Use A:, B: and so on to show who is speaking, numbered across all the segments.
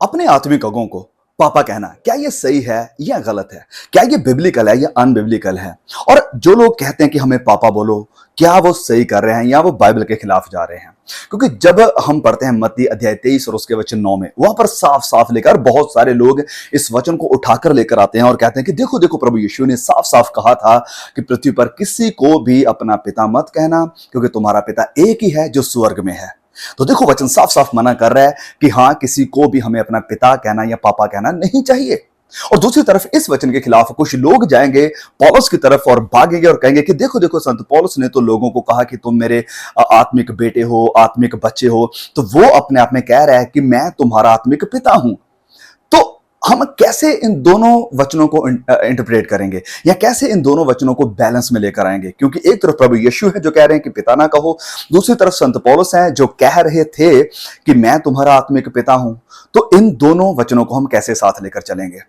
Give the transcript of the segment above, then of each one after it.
A: अपने आत्मिक अंगों को पापा कहना, क्या ये सही है या गलत है? क्या ये बिब्लिकल है या अनबिब्लिकल है? और जो लोग कहते हैं कि हमें पापा बोलो, क्या वो सही कर रहे हैं या वो बाइबल के खिलाफ जा रहे हैं? क्योंकि जब हम पढ़ते हैं मत्ती अध्याय 23 और उसके वचन 9 में, वहां पर साफ साफ लेकर बहुत सारे लोग इस वचन को उठाकर लेकर आते हैं और कहते हैं कि देखो देखो, प्रभु यीशु ने साफ साफ कहा था कि पृथ्वी पर किसी को भी अपना पिता मत कहना, क्योंकि तुम्हारा पिता एक ही है जो स्वर्ग में है। तो देखो, वचन साफ साफ मना कर रहा है कि हाँ, किसी को भी हमें अपना पिता कहना या पापा कहना नहीं चाहिए। और दूसरी तरफ इस वचन के खिलाफ कुछ लोग जाएंगे पौलुस की तरफ और भागेंगे और कहेंगे कि देखो देखो, संत पौलुस ने तो लोगों को कहा कि तुम मेरे आत्मिक बेटे हो, आत्मिक बच्चे हो, तो वो अपने आप में कह रहा है कि मैं तुम्हारा आत्मिक पिता हूं। तो हम कैसे इन दोनों वचनों को इंटरप्रेट करेंगे या कैसे इन दोनों वचनों को बैलेंस में लेकर आएंगे? क्योंकि एक तरफ प्रभु यीशु है जो कह रहे हैं कि पिता ना कहो, दूसरी तरफ संत पौलुस हैं जो कह रहे थे कि मैं तुम्हारा आत्मिक पिता हूं। तो इन दोनों वचनों को हम कैसे साथ लेकर चलेंगे?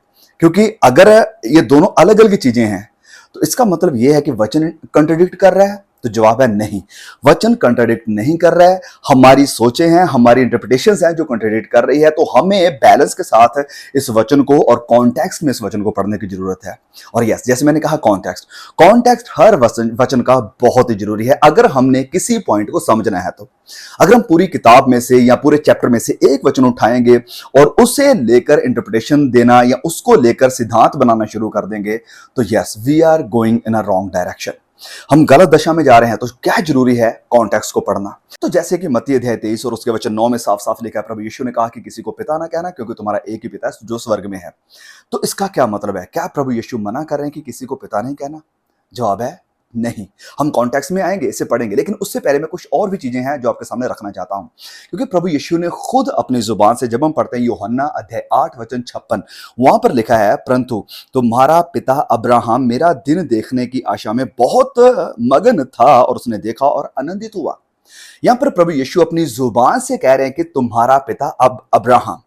A: क्योंकि अगर ये दोनों अलग अलग चीजें हैं तो इसका मतलब यह है कि वचन कंट्राडिक्ट कर रहा है। तो जवाब है नहीं, वचन कंट्राडिक्ट नहीं कर रहा है। हमारी सोचें हैं, हमारी इंटरप्रिटेशंस हैं जो कंट्राडिक्ट कर रही है। तो हमें बैलेंस के साथ इस वचन को और कॉन्टेक्स्ट में इस वचन को पढ़ने की जरूरत है। और यस, जैसे मैंने कहा, कॉन्टेक्स्ट हर वचन का बहुत ही जरूरी है अगर हमने किसी पॉइंट को समझना है। तो अगर हम पूरी किताब में से या पूरे चैप्टर में से एक वचन उठाएंगे और उसे लेकर इंटरप्रिटेशन देना या उसको लेकर सिद्धांत बनाना शुरू कर देंगे, तो yes, we are going in a wrong direction, हम गलत दशा में जा रहे हैं। तो क्या जरूरी है कॉन्टेक्स्ट को पढ़ना। तो जैसे कि मत्ती अध्याय 23 और उसके वचन 9 में साफ साफ लिखा है, प्रभु यीशु ने कहा कि किसी को पिता ना कहना, क्योंकि तुम्हारा एक ही पिता है जो स्वर्ग में है। तो इसका क्या मतलब है? क्या प्रभु यीशु मना कर रहे हैं कि किसी को पिता नहीं कहना? जवाब है नहीं। हम कॉन्टेक्स्ट में आएंगे, इसे पढ़ेंगे, लेकिन उससे पहले मैं कुछ और भी चीजें हैं जो आपके सामने रखना चाहता हूं। क्योंकि प्रभु यीशु ने खुद अपनी जुबान से, जब हम पढ़ते हैं यूहन्ना अध्याय 8 वचन 56, वहां पर लिखा है, परंतु तुम्हारा पिता अब्राहम मेरा दिन देखने की आशा में बहुत मगन था और उसने देखा और आनंदित हुआ। यहां पर प्रभु यीशु अपनी जुबान से कह रहे हैं कि तुम्हारा पिता अब्राहम।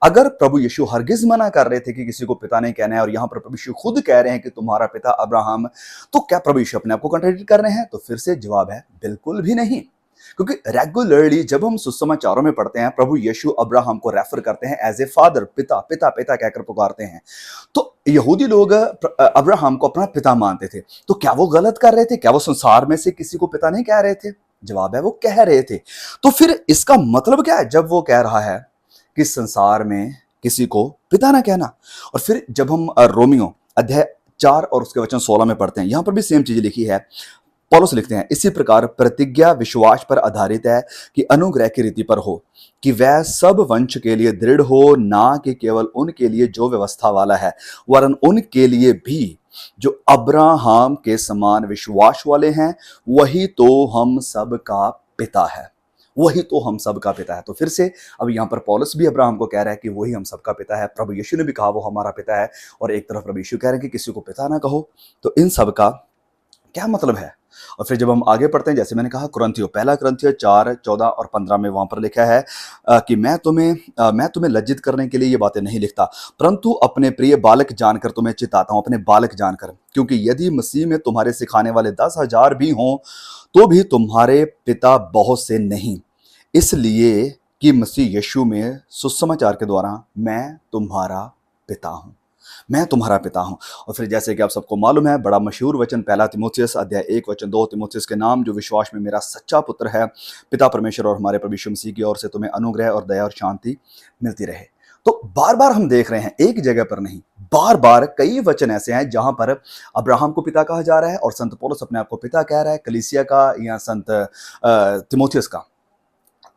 A: अगर प्रभु यीशु हरगिज मना कर रहे थे कि किसी को पिता नहीं कहना है और यहां पर प्रभु यीशु खुद कह रहे हैं कि तुम्हारा पिता अब्राहम, तो क्या प्रभु यीशु अपने आप को कंट्राडिक्ट कर रहे हैं? तो फिर से जवाब है बिल्कुल भी नहीं। क्योंकि रेगुलरली जब हम सुसमाचारों में पढ़ते हैं, प्रभु यीशु अब्राहम को रेफर करते हैं एज ए फादर, पिता पिता पिता कहकर पुकारते हैं। तो यहूदी लोग अब्राहम को अपना पिता मानते थे। तो क्या वो गलत कर रहे थे? क्या वो संसार में से किसी को पिता नहीं कह रहे थे? जवाब है वो कह रहे थे। तो फिर इसका मतलब क्या है जब वो कह रहा है कि संसार में किसी को पिता ना कहना? और फिर जब हम रोमियो अध्याय 4 और उसके वचन 16 में पढ़ते हैं, यहां पर भी सेम चीज लिखी है। पौलुस लिखते हैं, इसी प्रकार प्रतिज्ञा विश्वास पर आधारित है कि अनुग्रह की रीति पर हो, कि वह सब वंश के लिए दृढ़ हो, ना कि केवल उनके लिए जो व्यवस्था वाला है, वरन उनके लिए भी जो अब्राहम के समान विश्वास वाले हैं। वही तो हम सब का पिता है, वही तो हम सब का पिता है। तो फिर से अब यहां पर पौलुस भी अब्राहम को कह रहा है कि वही हम सब का पिता है। प्रभु यीशु ने भी कहा वो हमारा पिता है, और एक तरफ प्रभु यीशु कह रहे हैं कि किसी को पिता ना कहो। तो इन सब का क्या मतलब है? और फिर जब हम आगे पढ़ते हैं, जैसे मैंने कहा, पहला कुरिन्थियों 4, 14 और 15 में वहां पर लिखा है कि मैं तुम्हें लज्जित करने के लिए ये बातें नहीं लिखता, परंतु अपने प्रिय बालक जानकर तुम्हें चिताता हूं, अपने बालक जानकर। क्योंकि यदि मसीह में तुम्हारे सिखाने वाले 10,000 भी हों, तो भी तुम्हारे पिता बहुत से नहीं, इसलिए कि मसीह यीशु में सुसमाचार के द्वारा मैं तुम्हारा पिता हूं, मैं तुम्हारा पिता हूं। और फिर जैसे कि आप सबको मालूम है, बड़ा मशहूर वचन पहला तीमुथियुस अध्याय 1 वचन 2, तीमुथियुस के नाम जो विश्वास में मेरा सच्चा पुत्र है, पिता परमेश्वर और हमारे प्रभु यीशु मसीह की ओर से तुम्हें अनुग्रह और दया और शांति मिलती रहे। तो बार बार हम देख रहे हैं, एक जगह पर नहीं, बार बार कई वचन ऐसे हैं जहां पर अब्राहम को पिता कहा जा रहा है और संत पौलुस अपने आप को पिता कह रहा है, कलीसिया का या संत तीमुथियुस का।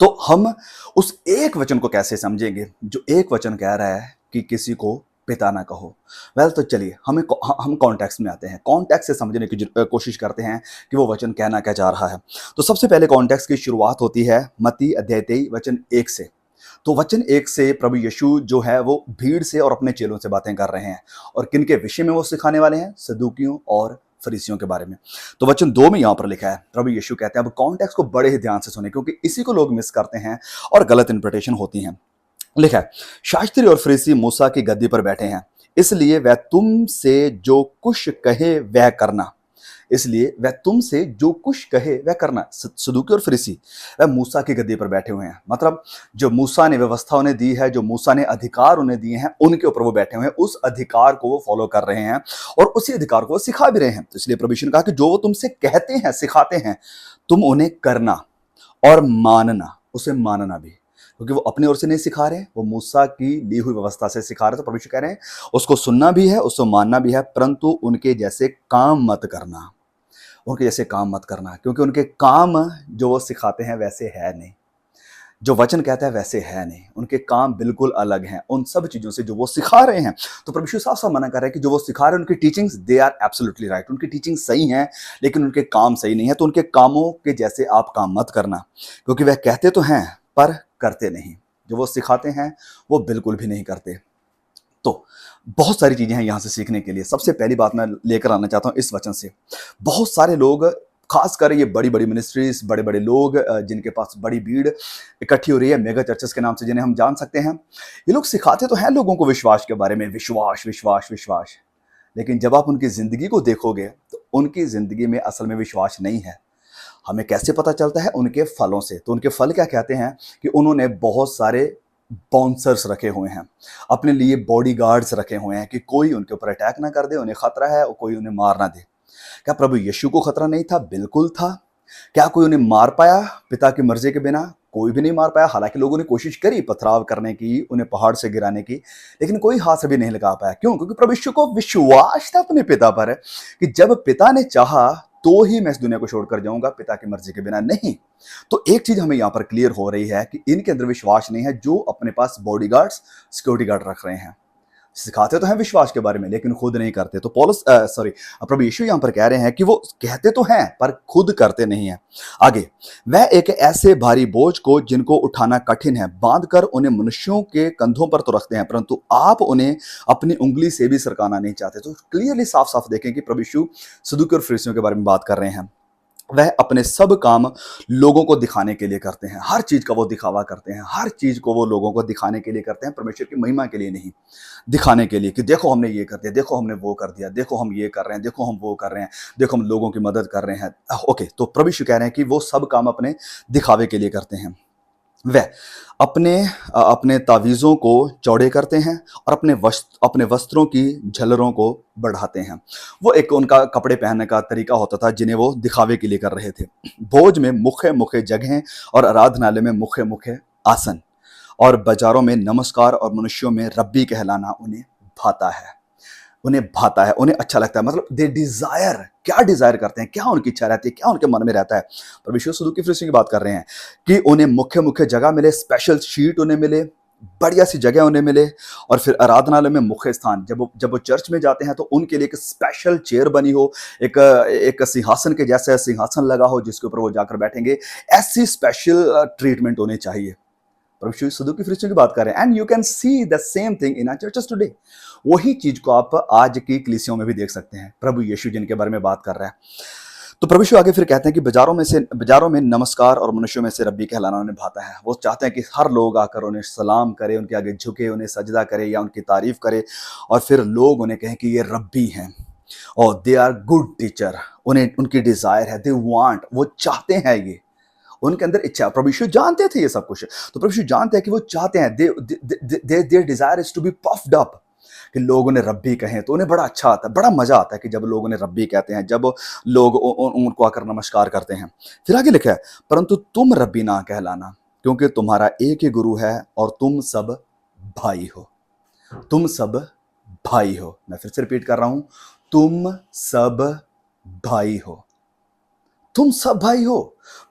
A: तो हम उस एक वचन को कैसे समझेंगे जो एक वचन कह रहा है कि किसी को पिता ना कहो? तो चलिए हम कॉन्टेक्स्ट में आते हैं, कॉन्टेक्स्ट से समझने की कोशिश करते हैं कि वो वचन कहना क्या जा रहा है। तो सबसे पहले कॉन्टेक्स्ट की शुरुआत होती है मत्ती अध्याय 23 वचन 1 से। तो वचन 1 से प्रभु यीशु जो है वो भीड़ से और अपने चेलों से बातें कर रहे हैं, और किन के विषय में वो सिखाने वाले हैं? सदूकियों और फरीसियों के बारे में। तो वचन 2 में यहां पर लिखा है, प्रभु यीशु कहते हैं, अब कॉन्टेक्स्ट को बड़े ही ध्यान से सुने, क्योंकि इसी को लोग मिस करते हैं और गलत इंटरप्रिटेशन होती हैं। लिखा है, शास्त्री और फरीसी मूसा की गद्दी पर बैठे हैं, इसलिए वह तुमसे जो कुछ कहे वह करना। इसलिए वह तुमसे जो कुछ कहे वह करना। सदूकी और फरीसी वह मूसा की गद्दी पर बैठे हुए हैं, मतलब जो मूसा ने व्यवस्था उन्हें दी है, जो मूसा ने अधिकार उन्हें दिए हैं, उनके ऊपर वो बैठे हुए हैं, उस अधिकार को वो फॉलो कर रहे हैं और उसी अधिकार को वो सिखा भी रहे हैं। तो इसलिए प्रभु यीशु ने कहा कि जो वो तुमसे कहते हैं, सिखाते हैं, तुम उन्हें करना और मानना, उसे मानना भी, क्योंकि वो अपनी ओर से नहीं सिखा रहे, वो मूसा की ली हुई व्यवस्था से सिखा रहे। तो प्रभु यीशु कह रहे हैं उसको सुनना भी है, उसको मानना भी है, परंतु उनके जैसे काम मत करना, उनके जैसे काम मत करना, क्योंकि उनके काम जो वो सिखाते हैं वैसे है नहीं, जो वचन कहता है वैसे है नहीं, उनके काम बिल्कुल अलग हैं उन सब चीजों से जो वो सिखा रहे हैं। तो प्रभु यीशु साफ साफ मना कर रहे हैं कि जो वो सिखा रहे हैं उनकी teachings, they are absolutely right, उनकी टीचिंग सही है, लेकिन उनके काम सही नहीं है। तो उनके कामों के जैसे आप काम मत करना, क्योंकि वह कहते तो हैं पर करते नहीं, जो वो सिखाते हैं वो बिल्कुल भी नहीं करते। तो बहुत सारी चीजें हैं यहां से सीखने के लिए। सबसे पहली बात मैं लेकर आना चाहता हूं इस वचन से, बहुत सारे लोग, खासकर ये बड़ी बड़ी मिनिस्ट्रीज, बड़े बड़े लोग जिनके पास बड़ी भीड़ इकट्ठी हो रही है, मेगा चर्चेस के नाम से जिन्हें हम जान सकते हैं, ये लोग सिखाते तो हैं लोगों को विश्वास के बारे में, विश्वास विश्वास विश्वास, लेकिन जब आप उनकी जिंदगी को देखोगे तो उनकी जिंदगी में असल में विश्वास नहीं है। हमें कैसे पता चलता है? उनके फलों से। तो उनके फल क्या कहते हैं कि उन्होंने बहुत सारे बाउंसर्स रखे हुए हैं, अपने लिए बॉडीगार्ड्स रखे हुए हैं कि कोई उनके ऊपर अटैक ना कर दे, उन्हें खतरा है और कोई उन्हें मार ना दे। क्या प्रभु यीशु को खतरा नहीं था? बिल्कुल था। क्या कोई उन्हें मार पाया पिता की मर्जी के बिना? कोई भी नहीं मार पाया। हालांकि लोगों ने कोशिश करी पथराव करने की, उन्हें पहाड़ से गिराने की, लेकिन कोई हाथ भी नहीं लगा पाया। क्यों? क्योंकि प्रभु यीशु को विश्वास था अपने पिता पर कि जब पिता ने चाहा तो ही मैं इस दुनिया को छोड़कर जाऊंगा, पिता की मर्जी के बिना नहीं। तो एक चीज हमें यहां पर क्लियर हो रही है कि इनके अंदर विश्वास नहीं है, जो अपने पास बॉडीगार्ड्स, सिक्योरिटी गार्ड रख रहे हैं। सिखाते तो हैं विश्वास के बारे में, लेकिन खुद नहीं करते। तो पौलुस प्रभु यीशु यहां पर कह रहे हैं कि वो कहते तो हैं पर खुद करते नहीं हैं। आगे, वह एक ऐसे भारी बोझ को जिनको उठाना कठिन है बांधकर उन्हें मनुष्यों के कंधों पर तो रखते हैं, परंतु आप उन्हें अपनी उंगली से भी सरकाना नहीं चाहते। तो क्लियरली साफ साफ देखें कि प्रभु यीशु सदूकी और फरीसियों के बारे में बात कर रहे हैं। वह अपने सब काम लोगों को दिखाने के लिए करते हैं, हर चीज का वो दिखावा करते हैं, हर चीज को वो लोगों को दिखाने के लिए करते हैं, परमेश्वर की महिमा के लिए नहीं, दिखाने के लिए कि देखो हमने ये कर दिया, देखो हमने वो कर दिया, देखो हम ये कर रहे हैं, देखो हम वो कर रहे हैं, देखो हम लोगों की मदद कर रहे हैं। ओके, तो प्रभु यीशु कह रहे हैं कि वो सब काम अपने दिखावे के लिए करते हैं। वह अपने अपने तावीज़ों को चौड़े करते हैं और अपने वस्त्रों की झलरों को बढ़ाते हैं। वो एक उनका कपड़े पहनने का तरीका होता था जिन्हें वो दिखावे के लिए कर रहे थे। भोज में मुख्य मुख्य जगहें और आराधनालय में मुख्य मुख्य आसन और बाजारों में नमस्कार और मनुष्यों में रब्बी कहलाना उन्हें भाता है, उन्हें भाता है, उन्हें अच्छा लगता है। मतलब दे डिजायर, क्या डिजायर करते हैं, क्या उनकी इच्छा रहती है, क्या उनके मन में रहता है। पर विश्व सदूकी फरीसियों की बात कर रहे हैं कि उन्हें मुख्य मुख्य जगह मिले, स्पेशल शीट उन्हें मिले, बढ़िया सी जगह उन्हें मिले, और फिर आराधनालय में मुख्य स्थान, जब वो चर्च में जाते हैं तो उनके लिए एक स्पेशल चेयर बनी हो, एक सिंहासन के जैसा सिंहासन लगा हो जिसके ऊपर वो जाकर बैठेंगे। ऐसी स्पेशल ट्रीटमेंट उन्हें चाहिए। प्रभु सदूकी फरीसियों की बात कर रहे हैं। And you can see the same thing in our churches today. वही चीज को आप आज की कलीसियों में भी देख सकते हैं। प्रभु यीशु जिनके बारे में बात कर रहा है, तो प्रभु यीशु आगे फिर कहते हैं कि बाजारों में नमस्कार और मनुष्यों में से रब्बी कहलाना उन्हें भाता है। वो चाहते हैं कि हर लोग आकर उन्हें सलाम करे, उनके आगे झुके, उन्हें सजदा करे या उनकी तारीफ करे, और फिर लोग उन्हें कहें कि ये रब्बी हैं और दे आर गुड टीचर। उन्हें उनकी डिजायर है, दे वांट, वो चाहते हैं, ये उनके अंदर इच्छा। प्रभु यीशु जानते थे ये सब कुछ। तो प्रभु यीशु जानते हैं कि वो चाहते हैं, their desire is to be puffed up, कि लोग उन्हें रब्बी कहें तो उन्हें बड़ा अच्छा आता है, बड़ा मजा आता है कि जब लोग उन्हें रब्बी कहते हैं, जब लोग उनको आकर नमस्कार करते हैं। फिर आगे लिखा है, परंतु तुम रब्बी ना कहलाना, क्योंकि तुम्हारा एक ही गुरु है और तुम सब भाई हो। तुम सब भाई हो। मैं फिर से रिपीट कर रहा हूं, तुम सब भाई हो, तुम सब भाई हो।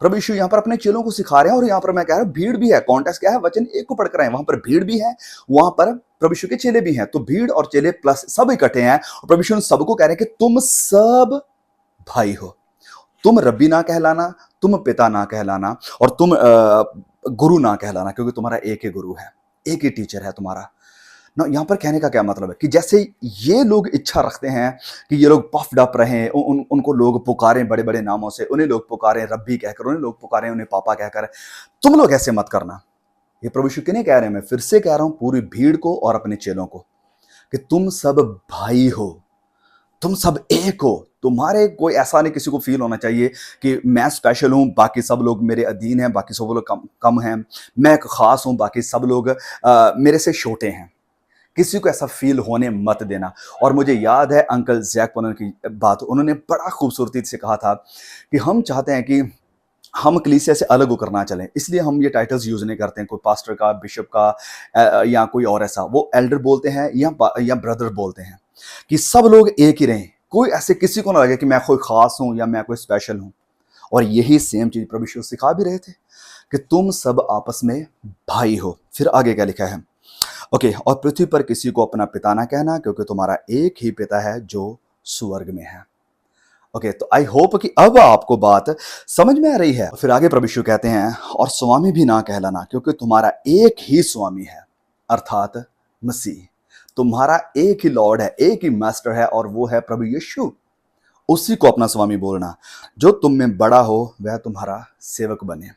A: प्रभु यीशु यहाँ पर अपने चेलों को सिखा रहे हैं, और यहाँ पर मैं कह रहा हूं भीड़ भी है। कॉन्टेक्स्ट क्या है? वचन एक को पढ़कर आए, वहां पर भीड़ भी है, वहां पर प्रभु यीशु के चेले भी हैं। तो भीड़ और चेले प्लस सब इकट्ठे हैं, और प्रभु यीशु सबको कह रहे हैं कि तुम सब भाई हो। तुम रब्बी ना कहलाना, तुम पिता ना कहलाना, और तुम गुरु ना कहलाना, क्योंकि तुम्हारा एक ही गुरु है, एक ही टीचर है तुम्हारा ना। यहां पर कहने का क्या मतलब है कि जैसे ये लोग इच्छा रखते हैं कि ये लोग पफ्ड अप रहें, उनको लोग पुकारें बड़े बड़े नामों से, उन्हें लोग पुकारें रब्बी कहकर, उन्हें लोग पुकारें उन्हें पापा कहकर, तुम लोग ऐसे मत करना। ये प्रभु यीशु किन्हें कह रहे हैं? मैं फिर से कह रहा हूं, पूरी भीड़ को और अपने चेलों को, कि तुम सब भाई हो, तुम सब एक हो, तुम्हारे कोई ऐसा नहीं किसी को फील होना चाहिए कि मैं स्पेशल हूँ, बाकी सब लोग मेरे अधीन हैं, बाकी सब लोग कम कम हैं, मैं एक खास हूँ, बाकी सब लोग मेरे से छोटे हैं। किसी को ऐसा फील होने मत देना। और मुझे याद है अंकल जैक पोनर की बात, उन्होंने बड़ा खूबसूरती से कहा था कि हम चाहते हैं कि हम कलीसिया से अलग होकर ना चलें, इसलिए हम ये टाइटल्स यूज नहीं करते हैं, कोई पास्टर का, बिशप का, या कोई और ऐसा। वो एल्डर बोलते हैं या ब्रदर बोलते हैं, कि सब लोग एक ही रहें। कोई ऐसे किसी को ना लगे कि मैं कोई खास हूं या मैं कोई स्पेशल हूं। और यही सेम चीज प्रभु यीशु सिखा भी रहे थे कि तुम सब आपस में भाई हो। फिर आगे क्या लिखा है? ओके, और पृथ्वी पर किसी को अपना पिता ना कहना, क्योंकि तुम्हारा एक ही पिता है जो स्वर्ग में है। ओके, तो आई होप कि अब आपको बात समझ में आ रही है। फिर आगे प्रभु यीशु कहते हैं, और स्वामी भी ना कहलाना, क्योंकि तुम्हारा एक ही स्वामी है, अर्थात मसीह। तुम्हारा एक ही लॉर्ड है, एक ही मास्टर है, और वो है प्रभु यीशु। उसी को अपना स्वामी बोलना। जो तुम में बड़ा हो वह तुम्हारा सेवक बने।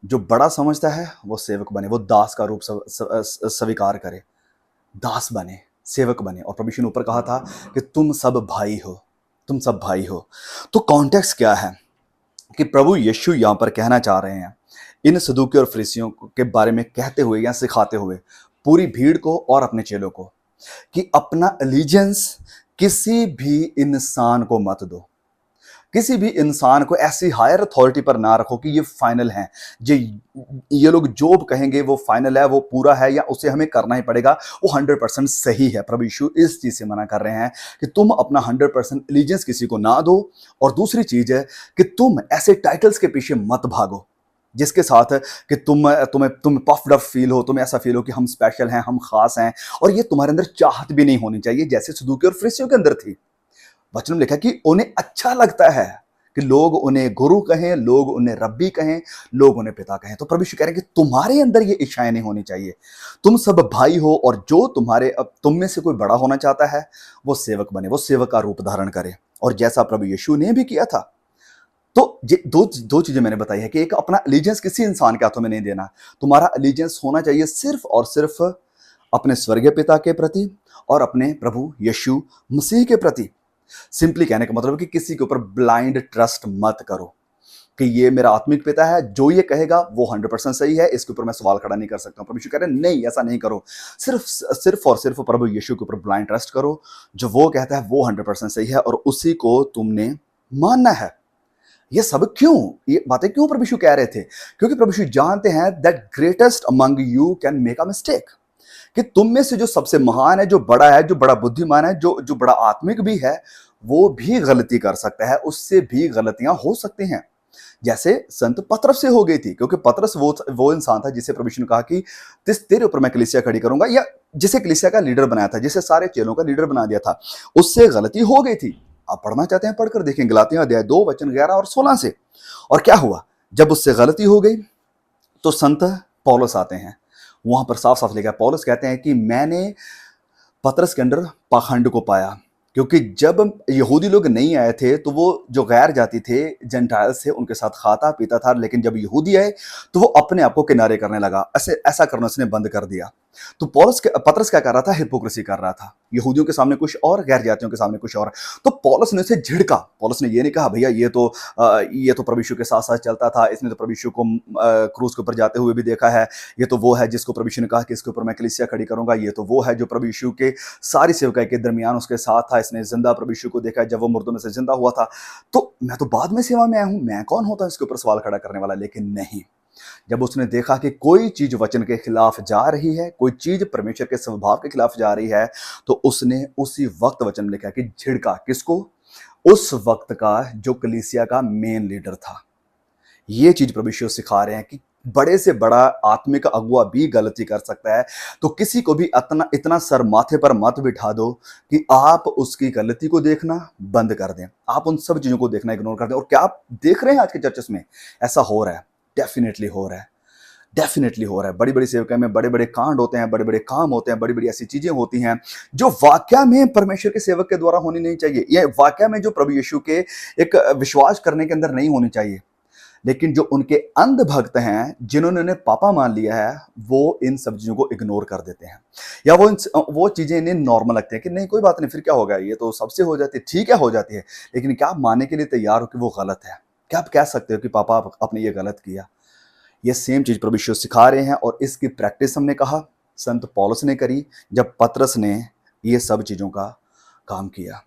A: जो बड़ा समझता है वो सेवक बने, वो दास का रूप स्वीकार करे, दास बने, सेवक बने। और प्रभु यीशु ने ऊपर कहा था कि तुम सब भाई हो, तुम सब भाई हो। तो कॉन्टेक्स्ट क्या है कि प्रभु यीशु यहां पर कहना चाह रहे हैं इन सदूकी और फरीसियों के बारे में कहते हुए या सिखाते हुए पूरी भीड़ को और अपने चेलों को, कि अपना एलिजेंस किसी भी इंसान को मत दो। किसी भी इंसान को ऐसी हायर अथॉरिटी पर ना रखो कि ये फाइनल है, ये लोग जो कहेंगे वो फाइनल है, वो पूरा है, या उसे हमें करना ही पड़ेगा, वो 100% सही है। प्रभु यीशु इस चीज से मना कर रहे हैं कि तुम अपना 100% एलिजेंस किसी को ना दो। और दूसरी चीज है कि तुम ऐसे टाइटल्स के पीछे मत भागो जिसके साथ कि तुम्हें पफ्ड अप फील हो, तुम्हें ऐसा फील हो कि हम स्पेशल हैं, हम खास हैं। और ये तुम्हारे अंदर चाहत भी नहीं होनी चाहिए जैसे सदूकी और फरीसियों के अंदर थी। वचन में लिखा कि उन्हें अच्छा लगता है कि लोग उन्हें गुरु कहें, लोग उन्हें रब्बी कहें, लोग उन्हें पिता कहें। तो प्रभु यीशु कह रहे हैं कि तुम्हारे अंदर ये इच्छाएं नहीं होनी चाहिए। तुम सब भाई हो, और जो तुम में से कोई बड़ा होना चाहता है वो सेवक बने, वो सेवक का रूप धारण करे। और जैसा प्रभु यीशु ने भी किया था। तो ये दो चीजें मैंने बताई है कि एक, अपना एलिजेंस किसी इंसान के हाथों में नहीं देना। तुम्हारा एलिजेंस होना चाहिए सिर्फ और सिर्फ अपने स्वर्गीय पिता के प्रति और अपने प्रभु यीशु मसीह के प्रति। सिंपली कहने का मतलब कि किसी के ऊपर ब्लाइंड ट्रस्ट मत करो कि ये मेरा आत्मिक पिता है, जो ये कहेगा वो 100% सही है, इसके ऊपर मैं सवाल खड़ा नहीं कर सकता हूं। प्रभु यीशु कह रहे हैं नहीं, ऐसा नहीं करो। सिर्फ और सिर्फ प्रभु यीशु के ऊपर ब्लाइंड ट्रस्ट करो। जो वो कहता है वो 100% सही है, और उसी को तुमने मानना है। ये सब क्यों, ये बातें क्यों प्रभु यीशु कह रहे थे? क्योंकि प्रभु यीशु जानते हैं that greatest among you can make a mistake, कि तुम में से जो सबसे महान है, जो बड़ा है, जो बड़ा बुद्धिमान है, जो बड़ा आत्मिक भी है, वो भी गलती कर सकता है, उससे भी गलतियां हो सकती हैं। जैसे संत पतरस से हो गई थी, क्योंकि पतरस वो इंसान था जिसे प्रभु यीशु ने कहा कि तेरे ऊपर मैं कलीसिया खड़ी करूंगा, या जिसे कलीसिया का लीडर बनाया था, जिसे सारे चेलों का लीडर बना दिया था, उससे गलती हो गई थी। आप पढ़ना चाहते हैं पढ़कर देखें, गलातियां अध्याय 2 वचन 11 और 16 से। और क्या हुआ जब उससे गलती हो गई? तो संत पौलुस आते हैं, वहां पर साफ साफ लिखा है, पौलुस कहते हैं कि मैंने पतरस के अंदर पाखंड को पाया, क्योंकि जब यहूदी लोग नहीं आए थे तो वो जो गैर जाति थे, जेंटाइल्स थे, उनके साथ खाता पीता था। लेकिन जब यहूदी आए तो वो अपने आप को किनारे करने लगा, ऐसा करना उसने बंद कर दिया। तो पतरस क्या कर रहा था? हिपोक्रेसी कर रहा था, यहूदियों के सामने कुछ और, गैर जातियों के सामने कुछ और। तो पौलुस ने उसे झिड़का। पौलुस ने ये नहीं कहा भैया ये तो प्रभु यीशु के साथ साथ चलता था, इसने तो प्रभु यीशु को क्रूस के ऊपर जाते हुए भी देखा है, ये तो वो है जिसको प्रभु यीशु ने कहा कि इसके ऊपर मैं कलीसिया खड़ी करूंगा, ये तो वो है जो प्रभु यीशु के सारी सेवकाई के दरमियान उसके साथ था, इसने जिंदा प्रभु यीशु को देखा है जब वो मुर्दों में से जिंदा हुआ था। तो मैं तो बाद में सेवा में आया हूं, मैं कौन होता इसके ऊपर सवाल खड़ा करने वाला? लेकिन नहीं, जब उसने देखा कि कोई चीज वचन के खिलाफ जा रही है, कोई चीज परमेश्वर के स्वभाव के खिलाफ जा रही है, तो उसने उसी वक्त वचन में लिखा कि झिड़का। किसको? उस वक्त का जो कलीसिया का मेन लीडर था। ये चीज प्रभु यीशु सिखा रहे हैं कि बड़े से बड़ा आत्मिक अगुआ भी गलती कर सकता है। तो किसी को भी इतना सर माथे पर मत बिठा दो कि आप उसकी गलती को देखना बंद कर दें, आप उन सब चीजों को देखना इग्नोर कर दें। और क्या आप देख रहे हैं आज के चर्चेस में ऐसा हो रहा है? डेफिनेटली हो रहा है, डेफिनेटली हो रहा है। बड़ी बड़ी सेवकाई में बड़े बड़े कांड होते हैं, बड़े बड़े काम होते हैं, बड़ी बड़ी ऐसी चीजें होती हैं जो वाकया में परमेश्वर के सेवक के द्वारा होनी नहीं चाहिए, ये वाकया में जो प्रभु यीशु के एक विश्वास करने के अंदर नहीं होनी चाहिए। लेकिन जो उनके अंध भक्त हैं, जिन्होंने उन्हें पापा मान लिया है, वो इन सब चीज़ों को इग्नोर कर देते हैं, या वो चीज़ें इन्हें नॉर्मल लगती हैं कि नहीं कोई बात नहीं, फिर क्या होगा, ये तो सबसे हो जाती है, ठीक है हो जाती है। लेकिन क्या आप मानने के लिए तैयार हो कि वो गलत है? क्या आप कह सकते हो कि पापा आपने ये गलत किया? ये सेम चीज़ प्रभु यीशु सिखा रहे हैं, और इसकी प्रैक्टिस हमने कहा संत पौलुस ने करी जब पतरस ने ये सब चीज़ों का काम किया।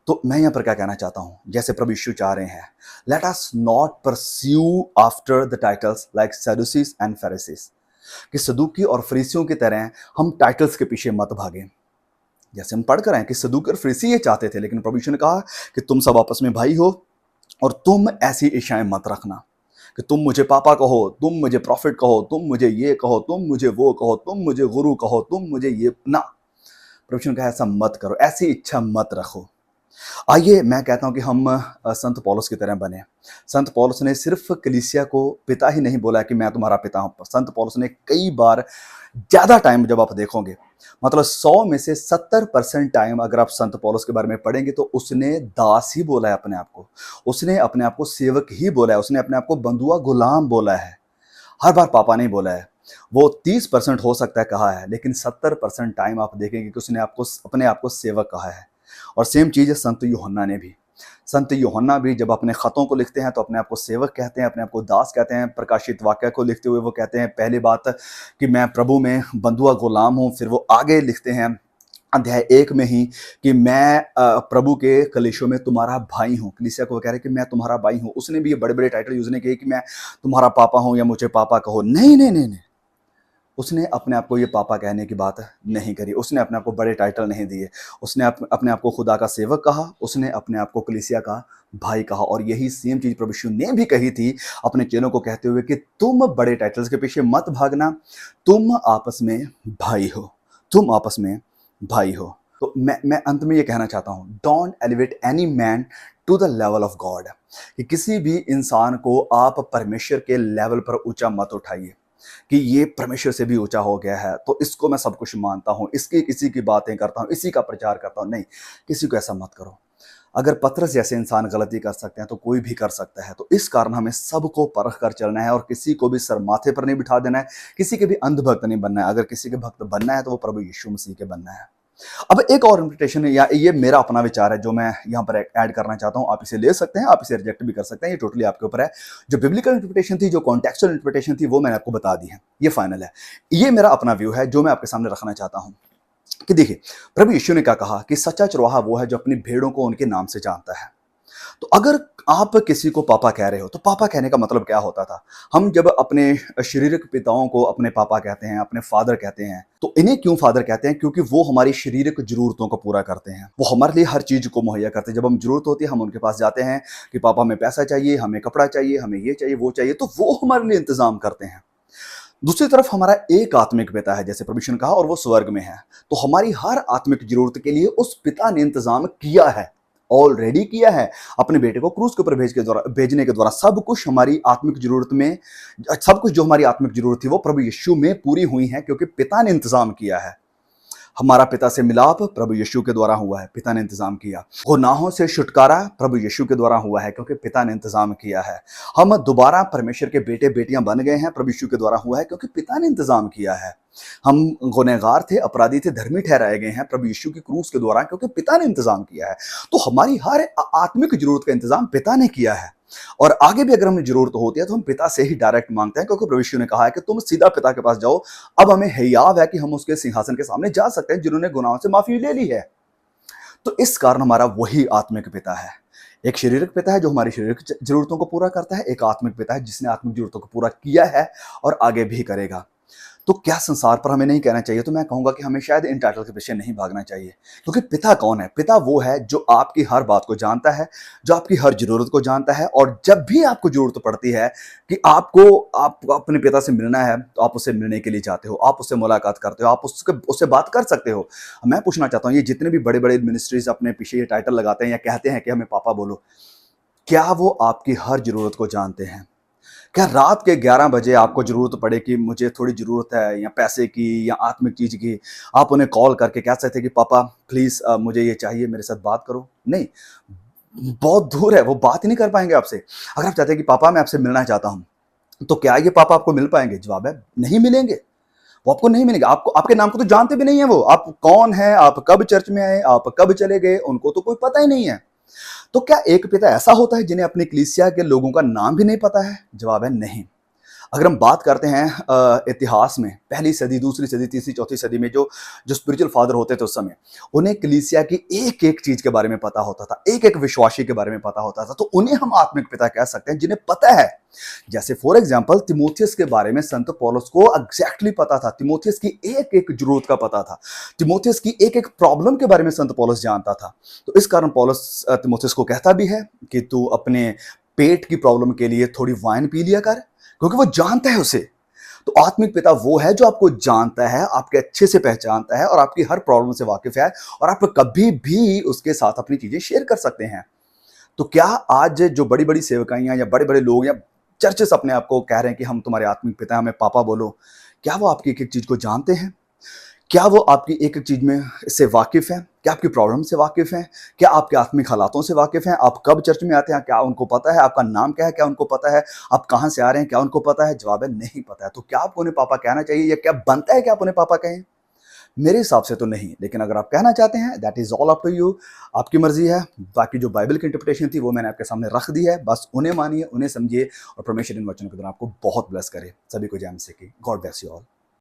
A: तो मैं यहाँ पर क्या कहना चाहता हूँ, जैसे प्रभु यीशु चाह रहे हैं, let us not pursue after the titles like Sadducees and Pharisees, कि सदूकी और फरीसियों की तरह हम टाइटल्स के पीछे मत भागें। जैसे हम पढ़ कर आए कि सदूकी और फरीसी ये चाहते थे, लेकिन प्रभु यीशु ने कहा कि तुम सब आपस में भाई हो, और तुम ऐसी इच्छाएं मत रखना कि तुम मुझे पापा कहो, तुम मुझे प्रॉफिट कहो, तुम मुझे ये कहो, तुम मुझे वो कहो, तुम मुझे गुरु कहो, तुम मुझे ये ना। प्रभु यीशु ने कहा ऐसा मत करो, ऐसी इच्छा मत रखो। आइए मैं कहता हूं कि हम संत पौलुस की तरह बने। संत पौलुस ने सिर्फ कलीसिया को पिता ही नहीं बोला कि मैं तुम्हारा पिता हूं। संत पौलुस ने कई बार, ज़्यादा टाइम जब आप देखोगे, मतलब 100 में से 70% टाइम अगर आप संत पौलुस के बारे में पढ़ेंगे तो उसने दास ही बोला है अपने आप को, उसने अपने आप को सेवक ही बोला है, उसने अपने आप को बंधुआ गुलाम बोला है, हर बार पापा नहीं बोला है। वो 30% हो सकता है कहा है, लेकिन 70% टाइम आप देखेंगे कि उसने अपने आप को सेवक कहा है। और सेम चीज़ है संत यूहन्ना ने भी। संत यूहन्ना भी जब अपने ख़तों को लिखते हैं तो अपने आप को सेवक कहते हैं, अपने आप को दास कहते हैं। प्रकाशित वाक्य को लिखते हुए वो कहते हैं पहली बात कि मैं प्रभु में बंधुआ गुलाम हूँ। फिर वो आगे लिखते हैं अध्याय 1 में ही कि मैं प्रभु के कलीसियों में तुम्हारा भाई हूँ। कलीसिया को वो कह रहे हैं कि मैं तुम्हारा भाई हूँ। उसने भी ये बड़े बड़े टाइटल यूज़ नहीं किए कि मैं तुम्हारा पापा हूँ या मुझे पापा कहो। नहीं नहीं नहीं नहीं, उसने अपने आप को ये पापा कहने की बात नहीं करी, उसने अपने आप को बड़े टाइटल नहीं दिए, उसने अपने आप को खुदा का सेवक कहा, उसने अपने आप को कलीसिया का भाई कहा। और यही सेम चीज़ प्रभु यीशु ने भी कही थी अपने चेलों को कहते हुए कि तुम बड़े टाइटल्स के पीछे मत भागना, तुम आपस में भाई हो, तुम आपस में भाई हो। तो मैं अंत में ये कहना चाहता हूँ, don't elevate any man to the level of God, कि किसी भी इंसान को आप परमेश्वर के लेवल पर ऊंचा मत उठाइए कि ये परमेश्वर से भी ऊंचा हो गया है तो इसको मैं सब कुछ मानता हूँ, इसकी किसी की बातें करता हूँ, इसी का प्रचार करता हूँ। नहीं, किसी को ऐसा मत करो। अगर पतरस जैसे इंसान गलती कर सकते हैं तो कोई भी कर सकता है। तो इस कारण हमें सबको परख कर चलना है और किसी को भी सर माथे पर नहीं बिठा देना है, किसी के भी अंधभक्त नहीं बनना है। अगर किसी के भक्त बनना है तो वो प्रभु यीशु मसीह के बनना है। अब एक और इंटरप्रिटेशन है, या ये मेरा अपना विचार है जो मैं यहाँ पर ऐड करना चाहता हूँ। आप इसे ले सकते हैं, आप इसे रिजेक्ट भी कर सकते हैं, ये टोटली आपके ऊपर है। जो बिब्लिकल इंटरप्रिटेशन थी, जो कॉन्टेक्चुअल इंटरप्रिटेशन थी, वो मैंने आपको बता दी है, ये फाइनल है। ये मेरा अपना व्यू है जो मैं आपके सामने रखना चाहता हूँ कि देखिए प्रभु यीशु ने क्या कहा कि सच्चा चरवाहा वो है जो अपनी भेड़ों को उनके नाम से जानता है। तो अगर आप किसी को पापा कह रहे हो तो पापा कहने का मतलब क्या होता था? हम जब अपने शारीरिक पिताओं को अपने पापा कहते हैं, अपने फादर कहते हैं, तो इन्हें क्यों फादर कहते हैं? क्योंकि वो हमारी शारीरिक जरूरतों को पूरा करते हैं, वो हमारे लिए हर चीज को मुहैया करते हैं। जब हम जरूरत होती है हम उनके पास जाते हैं कि पापा हमें पैसा चाहिए, हमें कपड़ा चाहिए, हमें ये चाहिए वो चाहिए, तो वो हमारे लिए इंतजाम करते हैं। दूसरी तरफ हमारा एक आत्मिक पिता है, जैसे प्रभु यीशु ने कहा, और वो स्वर्ग में है। तो हमारी हर आत्मिक जरूरत के लिए उस पिता ने इंतजाम किया है, ऑलरेडी किया है। अपने बेटे को क्रूस के ऊपर भेजने के द्वारा सब कुछ हमारी आत्मिक जरूरत में, सब कुछ जो हमारी आत्मिक जरूरत थी वो प्रभु यीशु में पूरी हुई है, क्योंकि पिता ने इंतजाम किया है। हमारा पिता से मिलाप प्रभु यीशु के द्वारा हुआ है, पिता ने इंतजाम किया। गुनाहों से छुटकारा प्रभु यीशु के द्वारा हुआ है, क्योंकि पिता ने इंतजाम किया है। हम दोबारा परमेश्वर के बेटे बेटियां बन गए हैं, प्रभु यीशु के द्वारा हुआ है, क्योंकि पिता ने इंतजाम किया है। हम गुनहगार थे, अपराधी थे, धर्मी ठहराए गए हैं प्रभु यीशु की क्रूस के द्वारा, क्योंकि पिता ने इंतजाम किया है। तो हमारी हर आत्मिक जरूरत का इंतजाम पिता ने किया है। और आगे भी अगर हमें जरूरत होती है तो हम पिता से ही डायरेक्ट मांगते हैं, क्योंकि प्रभु यीशु ने कहा है कि तुम सीधा पिता के पास जाओ। अब हमें हियाव है कि हम उसके सिंहासन के सामने जा सकते हैं जिन्होंने गुनाहों से माफी ले ली है। तो इस कारण हमारा वही आत्मिक पिता है। एक शारीरिक पिता है जो हमारी शारीरिक जरूरतों को पूरा करता है, एक आत्मिक पिता है जिसने आत्मिक जरूरतों को पूरा किया है और आगे भी करेगा। तो क्या संसार पर हमें नहीं कहना चाहिए? तो मैं कहूंगा कि हमें शायद इन टाइटल के पीछे नहीं भागना चाहिए, क्योंकि पिता कौन है? पिता वो है जो आपकी हर बात को जानता है, जो आपकी हर जरूरत को जानता है। और जब भी आपको जरूरत पड़ती है कि आप अपने पिता से मिलना है, तो आप उससे मिलने के लिए जाते हो, आप उससे मुलाकात करते हो, आप उससे बात कर सकते हो। मैं पूछना चाहता हूँ, ये जितने भी बड़े बड़े मिनिस्ट्रीज अपने पीछे ये टाइटल लगाते हैं या कहते हैं कि हमें पापा बोलो, क्या वो आपकी हर जरूरत को जानते हैं? क्या रात के 11 बजे आपको ज़रूरत पड़े कि मुझे थोड़ी ज़रूरत है या पैसे की या आत्मिक चीज़ की, आप उन्हें कॉल करके कह सकते हैं कि पापा प्लीज़ मुझे ये चाहिए, मेरे साथ बात करो? नहीं। बहुत दूर है, वो बात ही नहीं कर पाएंगे आपसे। अगर आप चाहते हैं कि पापा मैं आपसे मिलना चाहता हूं, तो क्या ये पापा आपको मिल पाएंगे? जवाब है नहीं मिलेंगे। वो आपको नहीं मिलेंगे। आपको आपके नाम को तो जानते भी नहीं है वो। आप कौन है, आप कब चर्च में आए, आप कब चले गए, उनको तो कोई पता ही नहीं है। तो क्या एक पिता ऐसा होता है जिन्हें अपनी कलीसिया के लोगों का नाम भी नहीं पता है? जवाब है नहीं। अगर हम बात करते हैं इतिहास में, पहली सदी, दूसरी सदी, तीसरी, चौथी सदी में जो जो स्पिरिचुअल फादर होते थे उस समय, उन्हें कलीसिया की एक एक चीज के बारे में पता होता था, एक एक विश्वासी के बारे में पता होता था। तो उन्हें हम आत्मिक पिता कह सकते हैं जिन्हें पता है। जैसे फॉर एग्जाम्पल तिमोथियस के बारे में संत पौलुस को एग्जैक्टली पता था। तिमोथियस की एक एक जरूरत का पता था। तिमोथियस की एक एक प्रॉब्लम के बारे में संत पौलुस जानता था। तो इस कारण पौलुस तिमोथियस को कहता भी है कि तू अपने पेट की प्रॉब्लम के लिए थोड़ी वाइन पी लिया कर, क्योंकि वो जानता है उसे। तो आत्मिक पिता वो है जो आपको जानता है, आपके अच्छे से पहचानता है और आपकी हर प्रॉब्लम से वाकिफ है, और आप कभी भी उसके साथ अपनी चीजें शेयर कर सकते हैं। तो क्या आज जो बड़ी बड़ी सेवकाइयां या बड़े बड़े लोग या चर्चेस अपने आप को कह रहे हैं कि हम तुम्हारे आत्मिक पिता हैं, हमें पापा बोलो, क्या वो आपकी एक एक चीज को जानते हैं? क्या वो आपकी एक एक चीज में से वाकिफ है? क्या आपकी प्रॉब्लम से वाकिफ है? क्या आपके आत्मिक हालातों से वाकिफ हैं? आप कब चर्च में आते हैं, क्या उनको पता है? आपका नाम क्या है, क्या उनको पता है? आप कहां से आ रहे हैं, क्या उनको पता है? जवाब है नहीं पता है। तो क्या आपको उन्हें पापा कहना चाहिए, या क्या बनता है कि आप उन्हें पापा कहें? मेरे हिसाब से तो नहीं, लेकिन अगर आप कहना चाहते हैं, that is all up to you, आपकी मर्जी है। बाकी जो बाइबल की इंटरप्रिटेशन थी वो मैंने आपके सामने रख दी है, बस उन्हें मानिए, उन्हें समझिए, और परमेश्वर इन वचनों के द्वारा आपको बहुत ब्लेस करे। सभी को जय मसीह की। God bless you all.